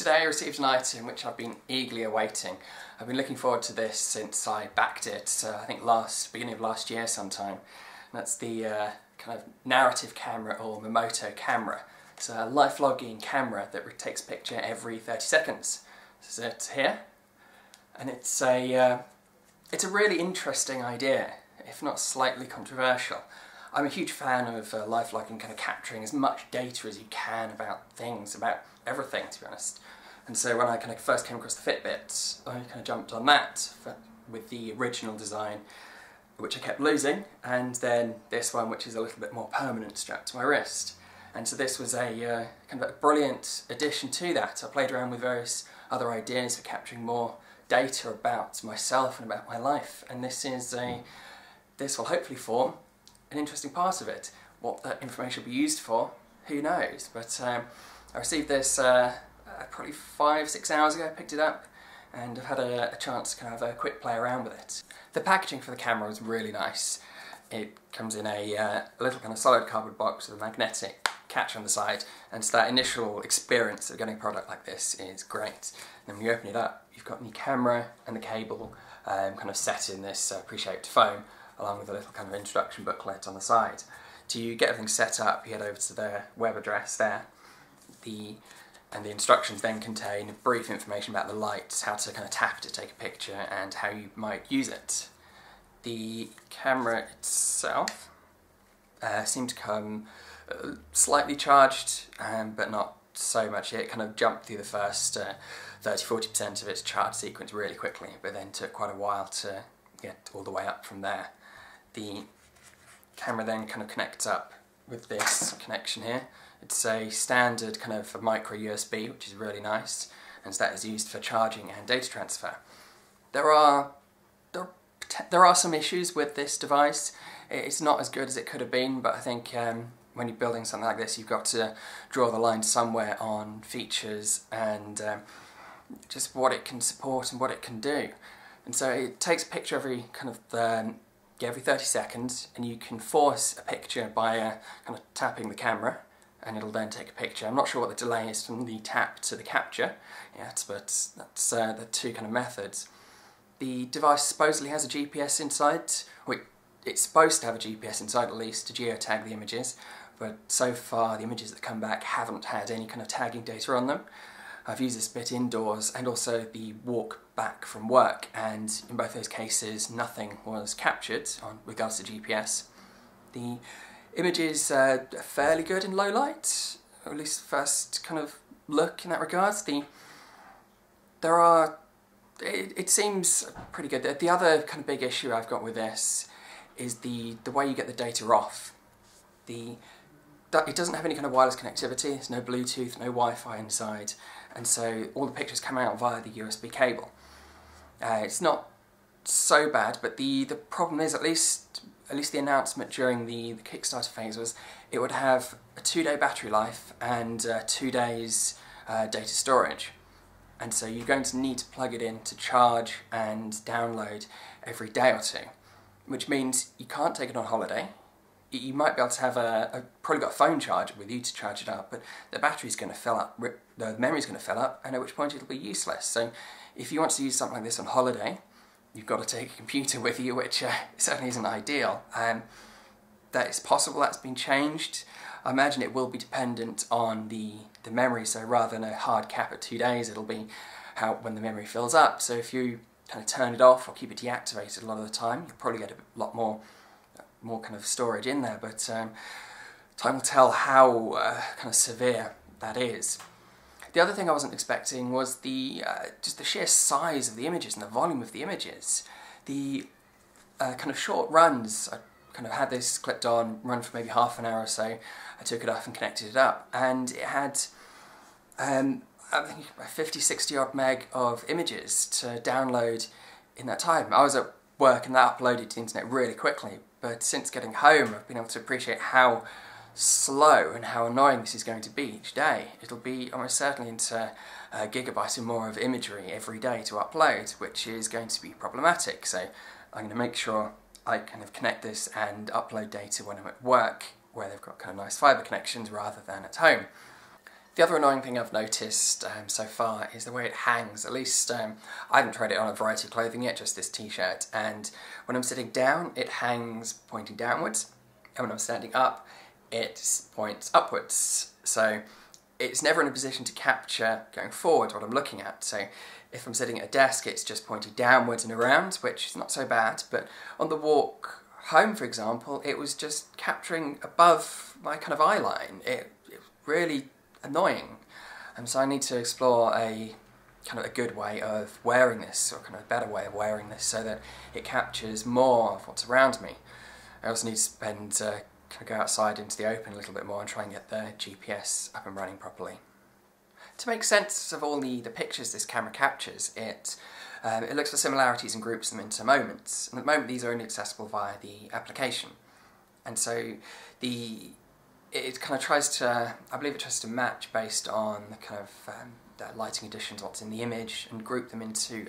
Today I received an item which I've been eagerly awaiting. I've been looking forward to this since I backed it, I think beginning of last year sometime. And that's the kind of narrative camera, or Memoto camera. It's a life vlogging camera that takes a picture every 30 seconds. This is it here. And it's a really interesting idea, if not slightly controversial. I'm a huge fan of life vlogging, kind of capturing as much data as you can about things, about everything, to be honest. And so when I kind of first came across the Fitbit, I kind of jumped on that with the original design, which I kept losing, and then this one, which is a little bit more permanent, strapped to my wrist. And so this was a kind of a brilliant addition to that. I played around with various other ideas for capturing more data about myself and about my life, and this will hopefully form an interesting part of it. What that information will be used for, who knows? But I received this probably 5-6 hours ago. I picked it up and I've had a chance to kind of have a quick play around with it. The packaging for the camera was really nice. It comes in a little kind of solid cardboard box with a magnetic catch on the side, and so that initial experience of getting a product like this is great. And then when you open it up, you've got the camera and the cable kind of set in this pre-shaped foam, along with a little kind of introduction booklet on the side. To get everything set up, you head over to the web address there. And the instructions then contain brief information about the lights, how to kind of tap to take a picture, and how you might use it. The camera itself seemed to come slightly charged, but not so much. It kind of jumped through the first 30-40% of its charge sequence really quickly, but then took quite a while to get all the way up from there. The camera then kind of connects up with this connection here. It's a standard kind of micro USB, which is really nice, and so that is used for charging and data transfer. There are some issues with this device. It's not as good as it could have been, but I think when you're building something like this, you've got to draw the line somewhere on features and just what it can support and what it can do. And so it takes a picture every 30 seconds, and you can force a picture by kind of tapping the camera, and it'll then take a picture. I'm not sure what the delay is from the tap to the capture yet, but that's the two kind of methods. The device supposedly has a GPS inside. It's supposed to have a GPS inside at least to geotag the images, but so far the images that come back haven't had any kind of tagging data on them. I've used this bit indoors and also the walk back from work, and in both those cases nothing was captured with regards to GPS. The images are fairly good in low light, or at least first kind of look in that regards. It seems pretty good. The other kind of big issue I've got with this is the way you get the data off. It doesn't have any kind of wireless connectivity. There's no Bluetooth, no Wi-Fi inside, and so all the pictures come out via the USB cable. It's not so bad, but the problem is, at least the announcement during the Kickstarter phase was it would have a 2-day battery life and 2 days data storage. And so you're going to need to plug it in to charge and download every day or two, which means you can't take it on holiday. You might be able to have probably got a phone charger with you to charge it up, but the battery's going to fill up, the memory's going to fill up, and at which point it'll be useless. So if you want to use something like this on holiday, you've got to take a computer with you, which certainly isn't ideal. That is possible, that's been changed. I imagine it will be dependent on the memory, so rather than a hard cap at 2 days, it'll be when the memory fills up. So if you kind of turn it off or keep it deactivated a lot of the time, you'll probably get a lot more kind of storage in there, but time will tell how kind of severe that is. The other thing I wasn't expecting was just the sheer size of the images and the volume of the images. The kind of short runs, I kind of had this clipped on, run for maybe half an hour or so. I took it off and connected it up, and it had I think 50-60 odd meg of images to download in that time. I was at work and that uploaded to the internet really quickly, but since getting home I've been able to appreciate how slow and how annoying this is going to be each day. It'll be almost certainly into gigabytes or more of imagery every day to upload, which is going to be problematic. So I'm going to make sure I kind of connect this and upload data when I'm at work, where they've got kind of nice fibre connections rather than at home. The other annoying thing I've noticed so far is the way it hangs. At least I haven't tried it on a variety of clothing yet, just this t-shirt, and when I'm sitting down it hangs pointing downwards, and when I'm standing up it points upwards. So it's never in a position to capture going forward what I'm looking at. So if I'm sitting at a desk it's just pointing downwards and around, which is not so bad, but on the walk home, for example, it was just capturing above my kind of eye line. It was really annoying, and so I need to explore a kind of a good way of wearing this, or kind of a better way of wearing this, so that it captures more of what's around me. I also need to spend kind of go outside into the open a little bit more and try and get the GPS up and running properly. To make sense of all the pictures this camera captures, it looks for similarities and groups them into moments. And at the moment these are only accessible via the application. And so it kind of tries to, I believe it tries to match based on the kind of the lighting additions, what's in the image, and group them into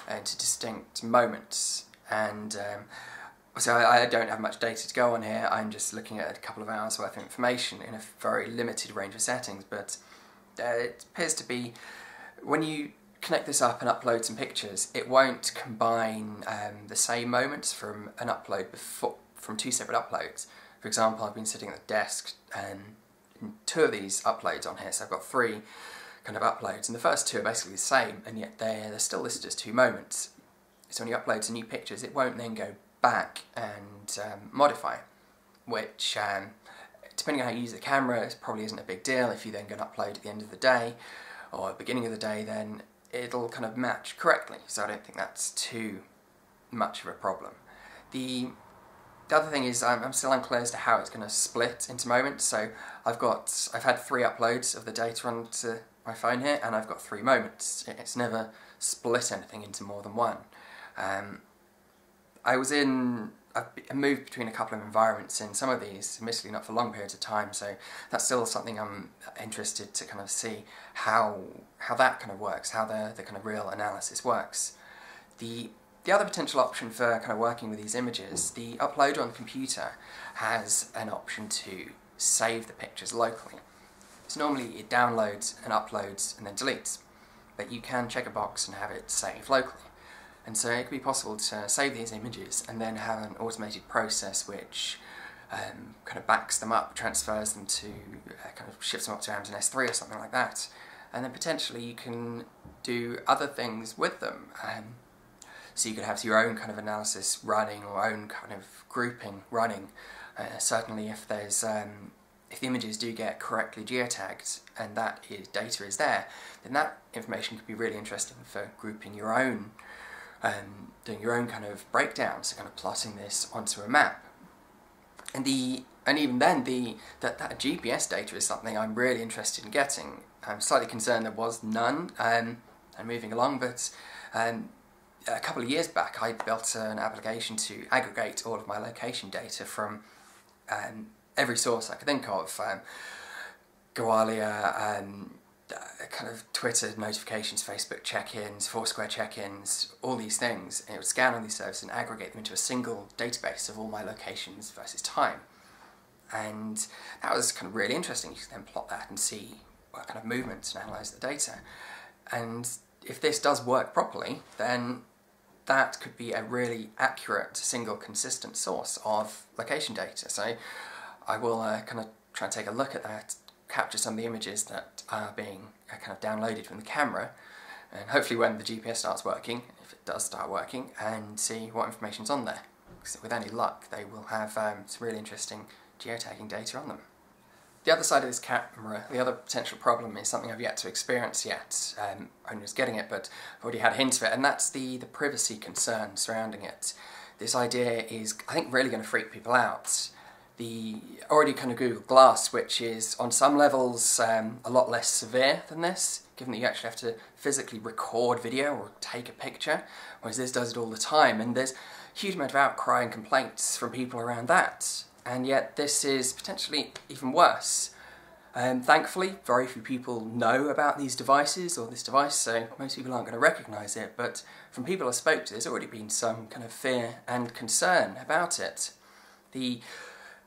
into distinct moments. And so I don't have much data to go on here. I'm just looking at a couple of hours worth of information in a very limited range of settings, but it appears to be, when you connect this up and upload some pictures, it won't combine the same moments from an upload from two separate uploads. For example, I've been sitting at the desk and two of these uploads on here, so I've got three kind of uploads, and the first two are basically the same, and yet they're still listed as 2 moments. So when you upload some new pictures, it won't then go back and modify, which depending on how you use the camera, it probably isn't a big deal. If you then go and upload at the end of the day or at the beginning of the day, then it'll kind of match correctly, so I don't think that's too much of a problem. The other thing is I'm still unclear as to how it's going to split into moments. So I've had 3 uploads of the data onto my phone here, and I've got 3 moments. It's never split anything into more than one. I've moved between a couple of environments in some of these, admittedly not for long periods of time, so that's still something I'm interested to kind of see how that kind of works, how the kind of real analysis works. The other potential option for kind of working with these images, the uploader on the computer has an option to save the pictures locally. So normally it downloads and uploads and then deletes, but you can check a box and have it saved locally. And so it could be possible to save these images and then have an automated process which kind of backs them up, transfers them to, kind of ships them up to Amazon S3 or something like that. And then potentially you can do other things with them. So you could have your own kind of analysis running, or own kind of grouping running. Certainly if there's if the images do get correctly geotagged and that data is there, then that information could be really interesting for grouping your own, doing your own kind of breakdowns, so kind of plotting this onto a map. And even then, that GPS data is something I'm really interested in getting. I'm slightly concerned there was none, and moving along, but a couple of years back I built an application to aggregate all of my location data from every source I could think of, Goalia, kind of Twitter notifications, Facebook check-ins, Foursquare check-ins, all these things. And it would scan all these services and aggregate them into a single database of all my locations versus time. And that was kind of really interesting. You could then plot that and see what kind of movements and analyse the data. And if this does work properly, then that could be a really accurate, single, consistent source of location data. So I will kind of try and take a look at that, capture some of the images that are being kind of downloaded from the camera, and hopefully when the GPS starts working, if it does start working, and see what information's on there. Because with any luck, they will have some really interesting geotagging data on them. The other side of this camera, the other potential problem, is something I've yet to experience yet. I'm just getting it, but I've already had a hint of it, and that's the privacy concern surrounding it. This idea is, I think, really going to freak people out. The already kind of Google Glass, which is on some levels a lot less severe than this, given that you actually have to physically record video or take a picture, whereas this does it all the time, and there's a huge amount of outcry and complaints from people around that. And yet this is potentially even worse. Thankfully, very few people know about these devices or this device, so most people aren't going to recognise it, but from people I spoke to, there's already been some kind of fear and concern about it.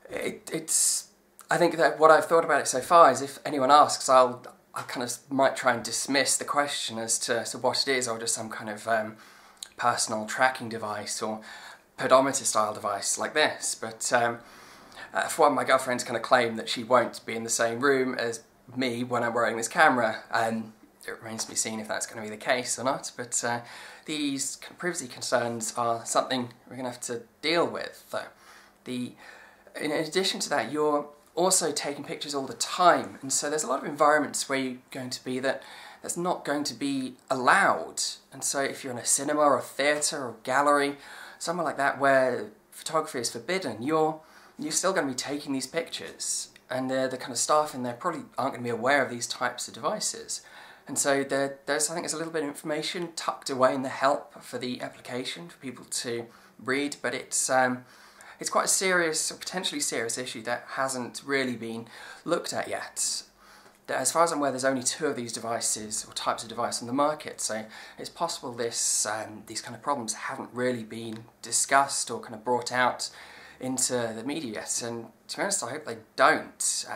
It's I think that what I've thought about it so far is if anyone asks, I kind of might try and dismiss the question as to what it is, or just some kind of personal tracking device or pedometer style device like this. But for one, my girlfriend's kind of claimed that she won't be in the same room as me when I'm wearing this camera, and it remains to be seen if that's going to be the case or not. But these privacy concerns are something we're going to have to deal with. In addition to that, you're also taking pictures all the time, and so there's a lot of environments where you're going to be that's not going to be allowed. And so if you're in a cinema or a theatre or gallery, somewhere like that where photography is forbidden, you're still going to be taking these pictures, and the kind of staff in there probably aren't going to be aware of these types of devices. And so there's, I think, there's a little bit of information tucked away in the help for the application for people to read, but it's quite a serious, or potentially serious issue that hasn't really been looked at yet. As far as I'm aware, there's only 2 of these devices, or types of device on the market, so it's possible these kind of problems haven't really been discussed or kind of brought out into the media yet, and to be honest, I hope they don't.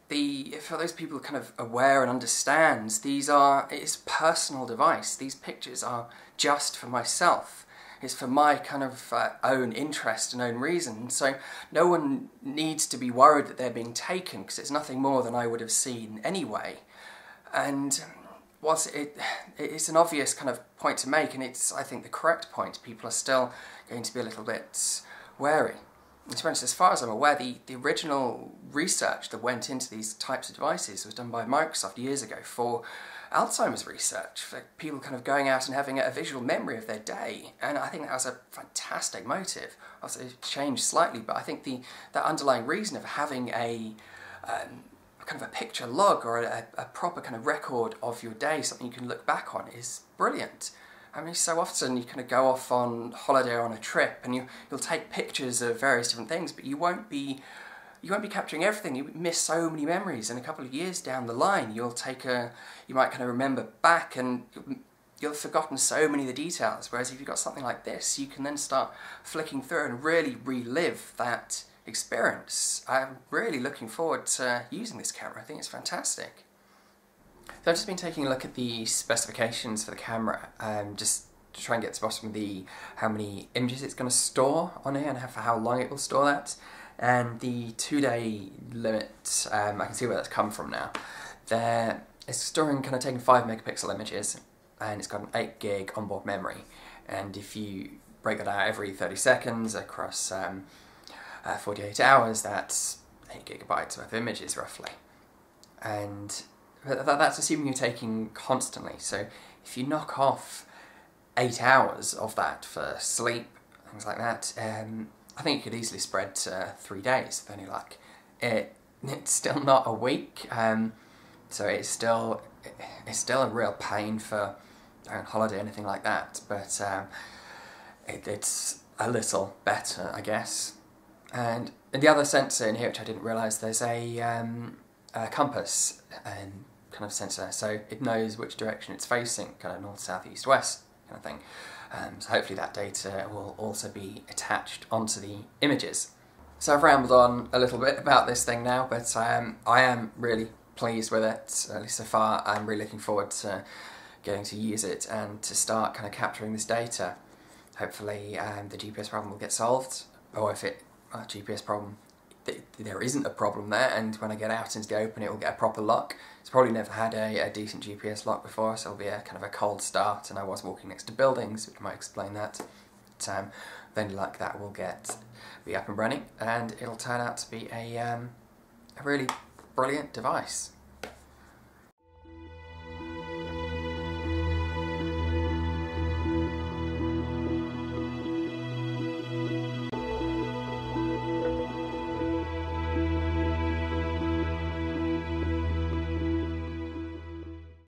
For those people kind of aware and understand, it's a personal device. These pictures are just for myself. It's for my kind of own interest and own reason. So no one needs to be worried that they're being taken, because it's nothing more than I would have seen anyway. And whilst it's an obvious kind of point to make, and it's, I think, the correct point, people are still going to be a little bit wary. And to be honest, as far as I'm aware, the original research that went into these types of devices was done by Microsoft years ago for Alzheimer's research, for people kind of going out and having a visual memory of their day. And I think that was a fantastic motive. Also, it changed slightly, but I think that underlying reason of having a kind of a picture log or a proper kind of record of your day, something you can look back on, is brilliant. I mean, so often you kind of go off on holiday or on a trip, and you'll take pictures of various different things, but you won't be capturing everything. You miss so many memories, and a couple of years down the line, you might kind of remember back, and you'll have forgotten so many of the details. Whereas if you've got something like this, you can then start flicking through and really relive that experience. I'm really looking forward to using this camera. I think it's fantastic. So I've just been taking a look at the specifications for the camera, just to try and get to the bottom of how many images it's going to store on here and for how long it will store that. And the 2-day limit, I can see where that's come from now. It's storing, kind of taking 5 megapixel images, and it's got an 8 gig onboard memory. And if you break that out every 30 seconds across 48 hours, that's 8 gigabytes worth of images roughly. And that's assuming you're taking constantly. So if you knock off 8 hours of that for sleep, things like that, I think you could easily spread to 3 days with any luck. It's still not a week, so it's still a real pain for going on holiday or anything like that. But it's a little better, I guess. And the other sensor in here, which I didn't realise, there's a compass kind of sensor, so it knows which direction it's facing, kind of north, south, east, west kind of thing. So hopefully that data will also be attached onto the images. So I've rambled on a little bit about this thing now, but I am really pleased with it, at least so far. I'm really looking forward to getting to use it and to start kind of capturing this data. Hopefully the GPS problem will get solved, or if GPS problem, there isn't a problem there, and when I get out into the open it will get a proper lock. It's probably never had a decent GPS lock before, so it'll be a kind of a cold start, and I was walking next to buildings, which might explain that. But with any luck that will be up and running, and it'll turn out to be a really brilliant device.